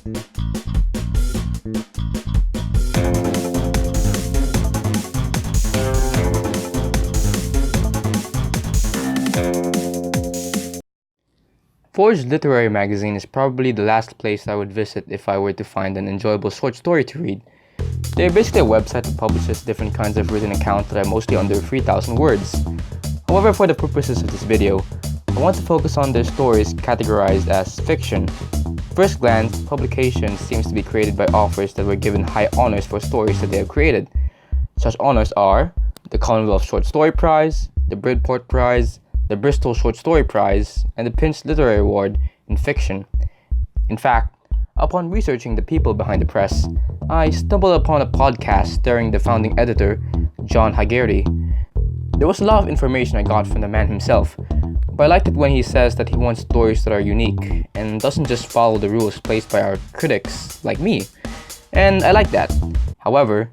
Forge Literary Magazine is probably the last place I would visit if I were to find an enjoyable short story to read. They're basically a website that publishes different kinds of written accounts that are mostly under 3,000 words. However, for the purposes of this video, I want to focus on their stories categorized as fiction. First glance, publication seems to be created by authors that were given high honors for stories that they have created. Such honors are the Commonwealth Short Story Prize, the Bridport Prize, the Bristol Short Story Prize, and the Pinch Literary Award in fiction. In fact, upon researching the people behind the press, I stumbled upon a podcast starring the founding editor, John Haggerty. There was a lot of information I got from the man himself, but I liked it when he says that he wants stories that are unique and doesn't just follow the rules placed by our critics like me. And I like that. However,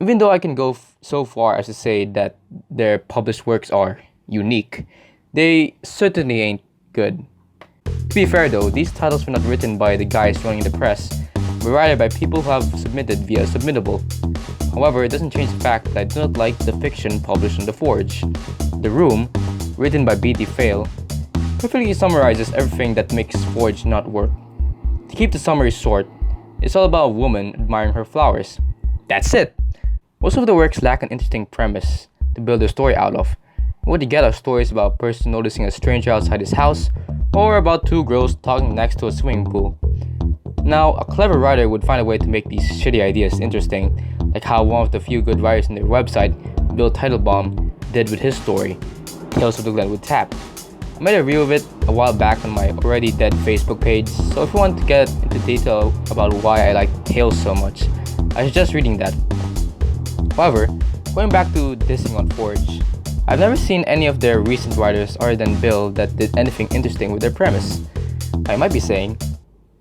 even though I can go so far as to say that their published works are unique, they certainly ain't good. To be fair though, these titles were not written by the guys running the press, but rather by people who have submitted via Submittable. However, it doesn't change the fact that I do not like the fiction published on The Forge. The Room, written by BD Feil, perfectly summarizes everything that makes Forge not work. To keep the summary short, it's all about a woman admiring her flowers. That's it! Most of the works lack an interesting premise to build their story out of. What you get are stories about a person noticing a stranger outside his house, or about two girls talking next to a swimming pool. Now, a clever writer would find a way to make these shitty ideas interesting, like how one of the few good writers on their website, Bill Teitelbaum, did with his story, Tales of the Glenwood Tap. I made a review of it a while back on my already dead Facebook page, so if you want to get into detail about why I like Tales so much, I suggest reading that. However, going back to dissing on Forge, I've never seen any of their recent writers other than Bill that did anything interesting with their premise. I might be saying,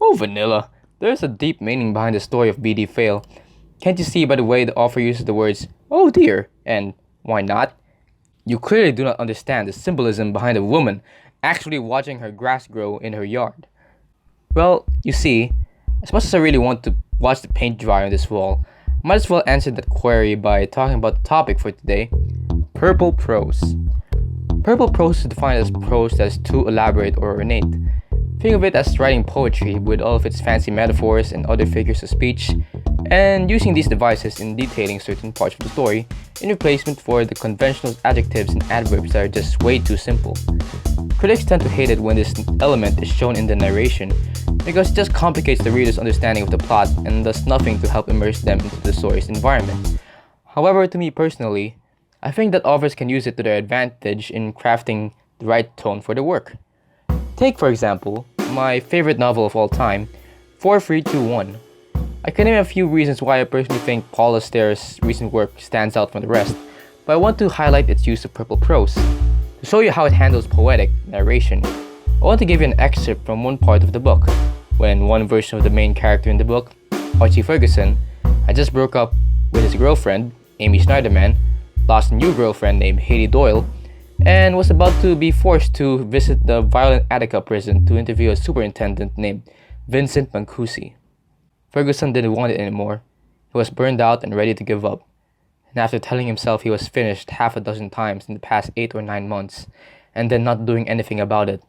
"Oh vanilla, there's a deep meaning behind the story of BD Feil. Can't you see by the way the author uses the words, 'oh dear' and 'why not'? You clearly do not understand the symbolism behind a woman actually watching her grass grow in her yard." Well, you see, as much as I really want to watch the paint dry on this wall, I might as well answer that query by talking about the topic for today: purple prose. Purple prose is defined as prose that is too elaborate or ornate. Think of it as writing poetry with all of its fancy metaphors and other figures of speech, and using these devices in detailing certain parts of the story in replacement for the conventional adjectives and adverbs that are just way too simple. Critics tend to hate it when this element is shown in the narration because it just complicates the reader's understanding of the plot and does nothing to help immerse them into the story's environment. However, to me personally, I think that authors can use it to their advantage in crafting the right tone for the work. Take, for example, my favorite novel of all time, 4321. I can name a few reasons why I personally think Paul Auster's recent work stands out from the rest, but I want to highlight its use of purple prose. To show you how it handles poetic narration, I want to give you an excerpt from one part of the book, when one version of the main character in the book, Archie Ferguson, had just broke up with his girlfriend, Amy Schneiderman, lost a new girlfriend named Haley Doyle, and was about to be forced to visit the violent Attica prison to interview a superintendent named Vincent Mancusi. Ferguson didn't want it anymore. He was burned out and ready to give up. And after telling himself he was finished half a dozen times in the past 8 or 9 months, and then not doing anything about it,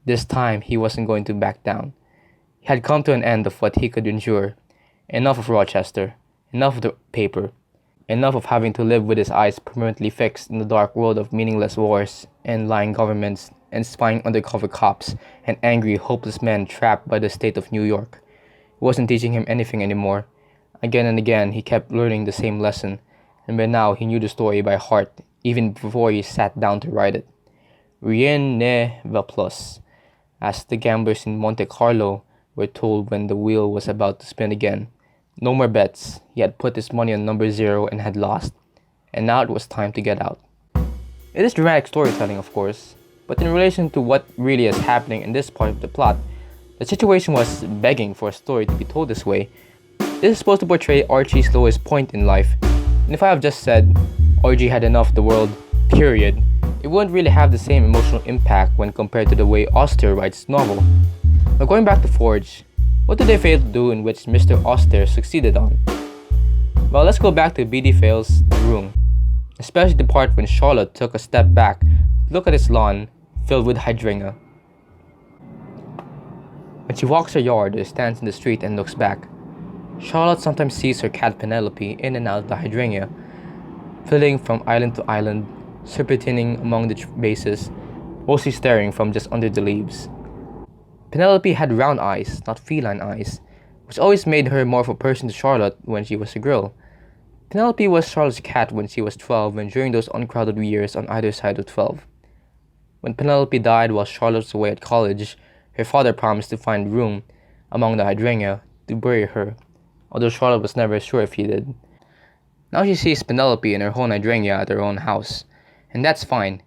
this time he wasn't going to back down. He had come to an end of what he could endure. Enough of Rochester. Enough of the paper. Enough of having to live with his eyes permanently fixed in the dark world of meaningless wars and lying governments and spying undercover cops and angry, hopeless men trapped by the state of New York. It wasn't teaching him anything anymore. Again and again, he kept learning the same lesson, and by now he knew the story by heart, even before he sat down to write it. Rien ne va plus, as the gamblers in Monte Carlo were told when the wheel was about to spin again. No more bets. He had put his money on number 0 and had lost, and now it was time to get out. It is dramatic storytelling, of course, but in relation to what really is happening in this part of the plot, the situation was begging for a story to be told this way. This is supposed to portray Archie's lowest point in life, and if I have just said Archie had enough of the world, period, it wouldn't really have the same emotional impact when compared to the way Auster writes novel. But going back to Forge, What did they fail to do in which Mr. Auster succeeded on? Well, let's go back to BD Feil's The Room, especially the part when Charlotte took a step back to look at his lawn filled with hydrangea. When she walks her yard or stands in the street and looks back, Charlotte sometimes sees her cat Penelope in and out of the hydrangea, flitting from island to island, serpentining among the bases, mostly staring from just under the leaves. Penelope had round eyes, not feline eyes, which always made her more of a person to Charlotte when she was a girl. Penelope was Charlotte's cat when she was 12 and during those uncrowded years on either side of 12. When Penelope died while Charlotte was away at college, her father promised to find room among the hydrangea to bury her, although Charlotte was never sure if he did. Now she sees Penelope in her own hydrangea at her own house, and that's fine.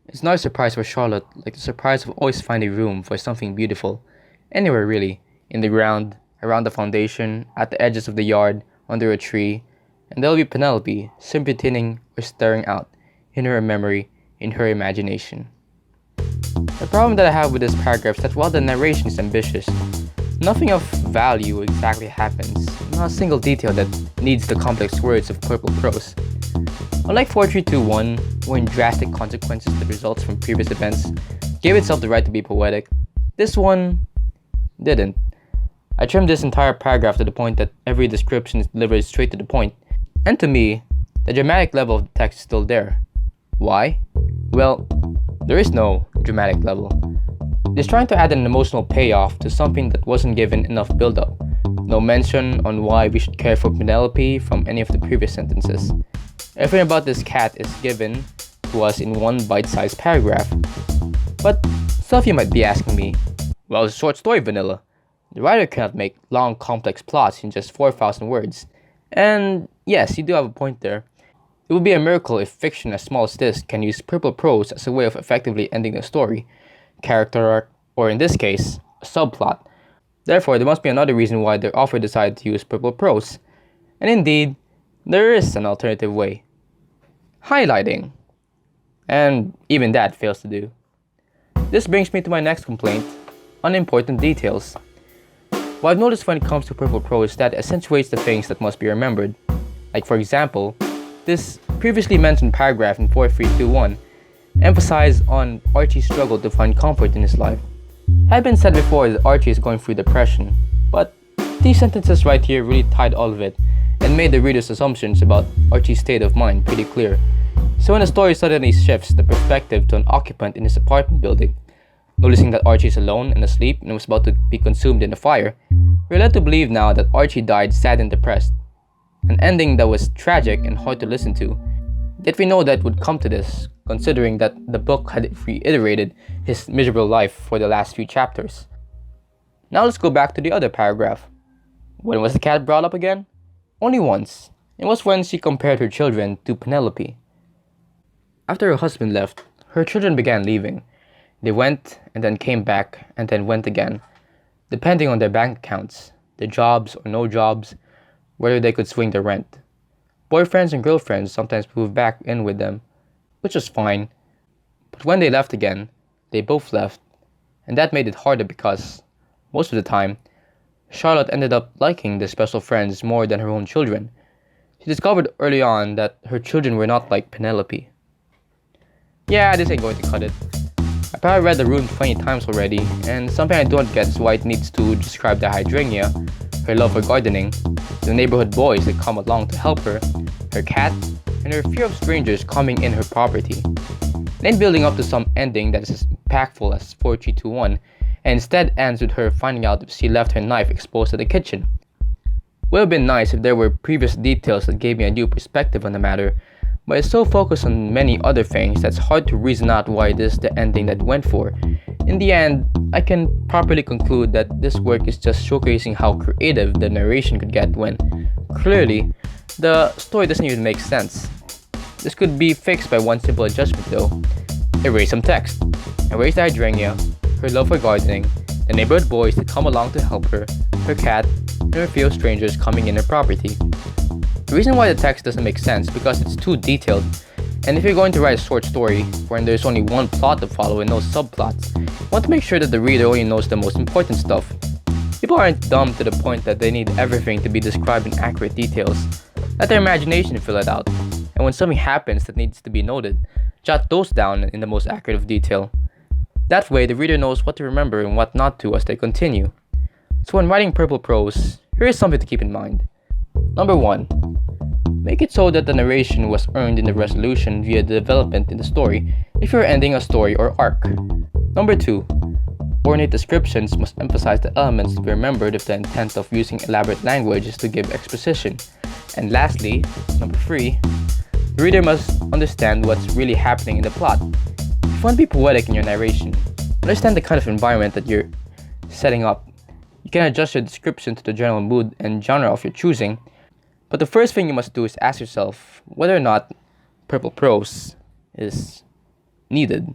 It's not a surprise for Charlotte, like the surprise of always finding room for something beautiful, anywhere really, in the ground, around the foundation, at the edges of the yard, under a tree, and there'll be Penelope, serpentining or staring out, in her memory, in her imagination. The problem that I have with this paragraph is that while the narration is ambitious, nothing of value exactly happens, not a single detail that needs the complex words of purple prose. Unlike 4321, wherein drastic consequences that results from previous events gave itself the right to be poetic, this one didn't. I trimmed this entire paragraph to the point that every description is delivered straight to the point, and to me, the dramatic level of the text is still there. Why? Well, there is no dramatic level. It is trying to add an emotional payoff to something that wasn't given enough build-up. No mention on why we should care for Penelope from any of the previous sentences. Everything about this cat is given to us in one bite-sized paragraph. But some of you might be asking me, well, it's a short story, Vanilla. The writer cannot make long, complex plots in just 4,000 words. And yes, you do have a point there. It would be a miracle if fiction as small as this can use purple prose as a way of effectively ending the story, character arc, or in this case, a subplot. Therefore, there must be another reason why the author decided to use purple prose. And indeed, there is an alternative way. Highlighting. And even that fails to do. This brings me to my next complaint, unimportant details. What I've noticed when it comes to purple prose is that it accentuates the things that must be remembered. Like for example, this previously mentioned paragraph in 4321 emphasized on Archie's struggle to find comfort in his life. It had been said before that Archie is going through depression, but these sentences right here really tied all of it and made the reader's assumptions about Archie's state of mind pretty clear. So when the story suddenly shifts the perspective to an occupant in his apartment building, noticing that Archie is alone and asleep and was about to be consumed in a fire, we're led to believe now that Archie died sad and depressed. An ending that was tragic and hard to listen to. Yet we know that it would come to this, considering that the book had reiterated his miserable life for the last few chapters. Now let's go back to the other paragraph. When was the cat brought up again? Only once. It was when she compared her children to Penelope. After her husband left, her children began leaving. They went and then came back and then went again, depending on their bank accounts, their jobs or no jobs, whether they could swing their rent. Boyfriends and girlfriends sometimes moved back in with them, which was fine. But when they left again, they both left, and that made it harder because, most of the time, Charlotte ended up liking the special friends more than her own children. She discovered early on that her children were not like Penelope. Yeah, this ain't going to cut it. I probably read The Room 20 times already, and something I don't get is why it needs to describe the hydrangea, her love for gardening, the neighborhood boys that come along to help her cat, and her fear of strangers coming in her property. Then building up to some ending that is as impactful as 4321, and instead ends with her finding out if she left her knife exposed at the kitchen. Would have been nice if there were previous details that gave me a new perspective on the matter, but it's so focused on many other things that's hard to reason out why this is the ending that went for. In the end, I can properly conclude that this work is just showcasing how creative the narration could get when, clearly, the story doesn't even make sense. This could be fixed by one simple adjustment though. Erase some text. Erase the hydrangea, her love for gardening, the neighborhood boys that come along to help her cat, and her fear of strangers coming in her property. The reason why the text doesn't make sense is because it's too detailed, and if you're going to write a short story wherein there's only one plot to follow and no subplots, you want to make sure that the reader only knows the most important stuff. People aren't dumb to the point that they need everything to be described in accurate details. Let their imagination fill it out. And when something happens that needs to be noted, jot those down in the most accurate of detail. That way, the reader knows what to remember and what not to as they continue. So when writing purple prose, here is something to keep in mind. Number 1. Make it so that the narration was earned in the resolution via the development in the story if you're ending a story or arc. Number 2. Ornate descriptions must emphasize the elements to be remembered if the intent of using elaborate language is to give exposition. And lastly, number 3, the reader must understand what's really happening in the plot. If you want to be poetic in your narration, understand the kind of environment that you're setting up. You can adjust your description to the general mood and genre of your choosing, but the first thing you must do is ask yourself whether or not purple prose is needed.